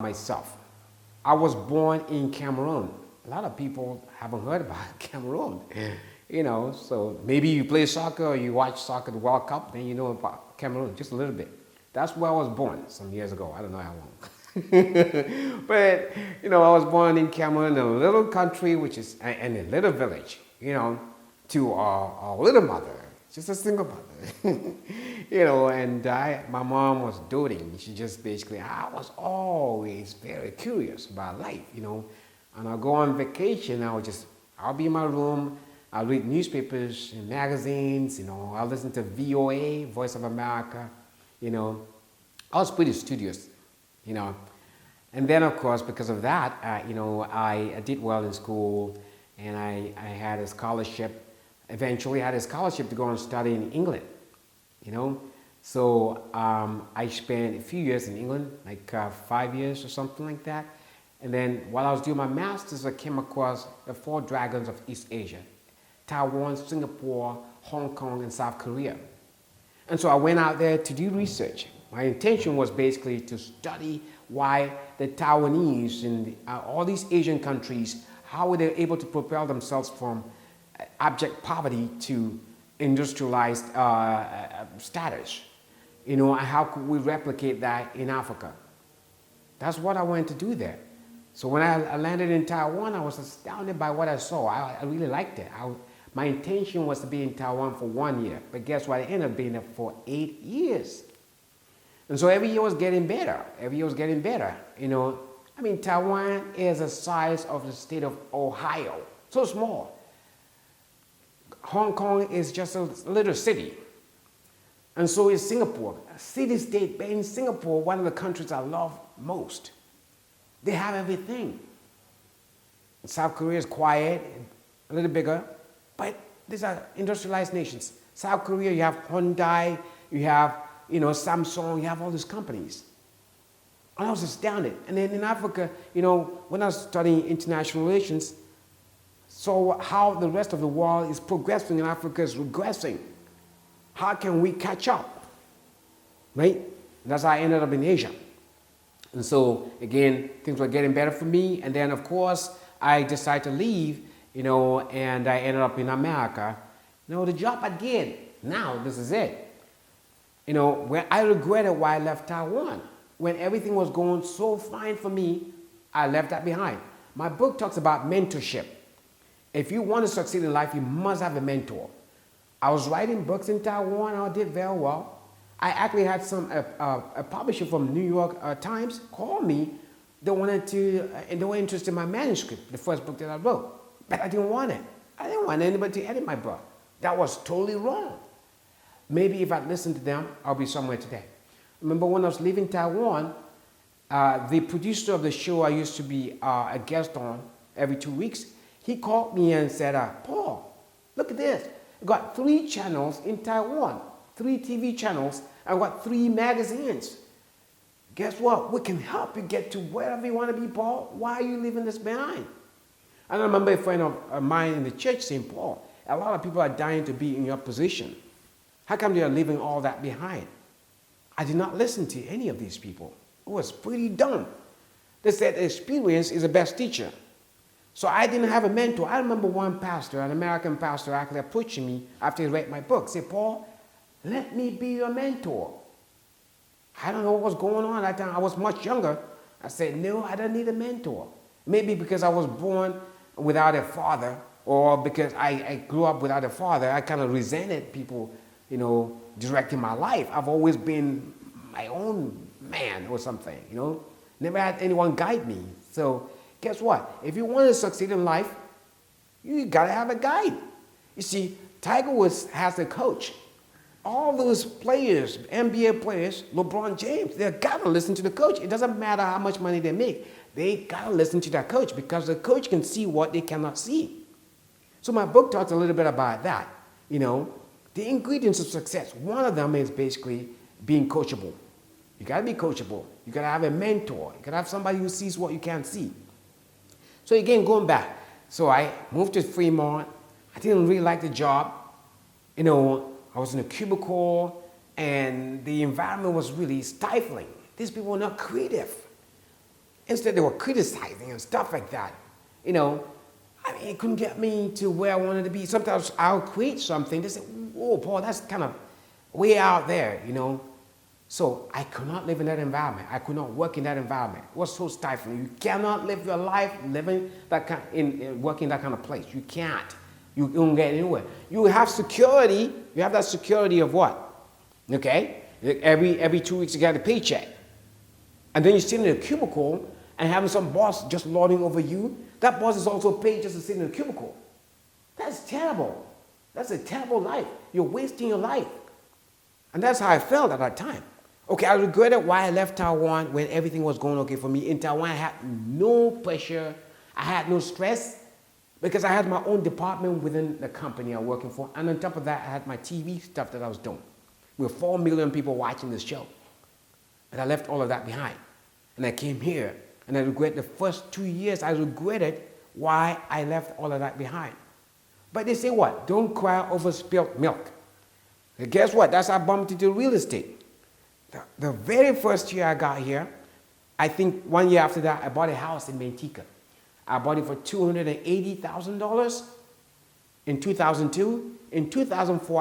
myself. I was born in Cameroon. A lot of people haven't heard about Cameroon. So maybe you play soccer or you watch soccer, the World Cup, then you know about Cameroon just a little bit. That's where I was born some years ago. I don't know how long. But, I was born in Cameroon, a little country, which is, in a little village, to a little mother, just a single mother. And my mom was doting. She just basically, I was always very curious about life. And I'll go on vacation, I'll be in my room, I'll read newspapers and magazines, I'll listen to VOA, Voice of America, I was pretty studious, you know. And then, of course, because of that, I did well in school, and I had a scholarship. Eventually, I had a scholarship to go and study in England, you know. So I spent a few years in England, like 5 years or something like that. And then while I was doing my master's, I came across the four dragons of East Asia: Taiwan, Singapore, Hong Kong, and South Korea. And so I went out there to do research. My intention was basically to study why the Taiwanese and all these Asian countries, how were they able to propel themselves from abject poverty to industrialized status. And how could we replicate that in Africa? That's what I wanted to do there. So when I landed in Taiwan, I was astounded by what I saw. I really liked it. My intention was to be in Taiwan for 1 year, but guess what? I ended up being there for 8 years. And so every year was getting better. Taiwan is the size of the state of Ohio, so small. Hong Kong is just a little city. And so is Singapore, a city-state. But in Singapore, one of the countries I love most, they have everything. South Korea is quiet, a little bigger, but these are industrialized nations. South Korea, you have Hyundai, you have Samsung, you have all these companies. And I was astounded. And then in Africa, when I was studying international relations, so how the rest of the world is progressing and Africa is regressing. How can we catch up? Right? That's how I ended up in Asia. And so, again, things were getting better for me. And then, of course, I decided to leave, and I ended up in America. The job again, now this is it. When I regretted why I left Taiwan. When everything was going so fine for me, I left that behind. My book talks about mentorship. If you want to succeed in life, you must have a mentor. I was writing books in Taiwan, I did very well. I actually had a publisher from New York Times call me. They were interested in my manuscript, the first book that I wrote. But I didn't want it. I didn't want anybody to edit my book. That was totally wrong. Maybe if I'd listened to them, I'll be somewhere today. Remember when I was leaving Taiwan, the producer of the show I used to be a guest on every 2 weeks, he called me and said, Paul, look at this. I've got 3 channels in Taiwan, 3 TV channels. I've got 3 magazines. Guess what? We can help you get to wherever you want to be, Paul. Why are you leaving this behind? I remember a friend of mine in the church saying, Paul, a lot of people are dying to be in your position. How come they are leaving all that behind? I did not listen to any of these people. It was pretty dumb. They said experience is the best teacher. So I didn't have a mentor. I remember one pastor, an American pastor, actually approaching me after he read my book. Said, Paul, let me be your mentor. I don't know what was going on at that time. I was much younger. I said, no, I don't need a mentor. Maybe because I was born without a father, or because I grew up without a father, I kind of resented people, directing my life. I've always been my own man or something, Never had anyone guide me. So guess what? If you want to succeed in life, you got to have a guide. You see, Tiger Woods has a coach. All those players, NBA players, LeBron James, they got to listen to the coach. It doesn't matter how much money they make. They got to listen to that coach because the coach can see what they cannot see. So my book talks a little bit about that. The ingredients of success. One of them is basically being coachable. You got to be coachable. You got to have a mentor. You got to have somebody who sees what you can't see. So again, going back, so I moved to Fremont. I didn't really like the job. I was in a cubicle, and the environment was really stifling. These people were not creative. Instead, they were criticizing and stuff like that. You know, I mean, it couldn't get me to where I wanted to be. Sometimes I'll create something. They say, "Oh, Paul, that's kind of way out there," you know. So I could not live in that environment. I could not work in that environment. It was so stifling. You cannot live your life living that kind, working in that kind of place. You can't. You don't get anywhere. You have security. You have that security of what? Okay? Every 2 weeks you get a paycheck. And then you sit in a cubicle and having some boss just lording over you. That boss is also paid just to sit in a cubicle. That's terrible. That's a terrible life. You're wasting your life. And that's how I felt at that time. Okay, I regretted why I left Taiwan when everything was going okay for me. In Taiwan, I had no pressure. I had no stress because I had my own department within the company I'm working for. And on top of that, I had my TV stuff that I was doing. With 4 million people watching this show. And I left all of that behind. And I came here. And I regret the first 2 years, I regretted why I left all of that behind. But they say what? Don't cry over spilled milk. And guess what? That's how I bumped into real estate. The very first year I got here, I think 1 year after that, I bought a house in Manteca. I bought it for $280,000 in 2002. In 2004,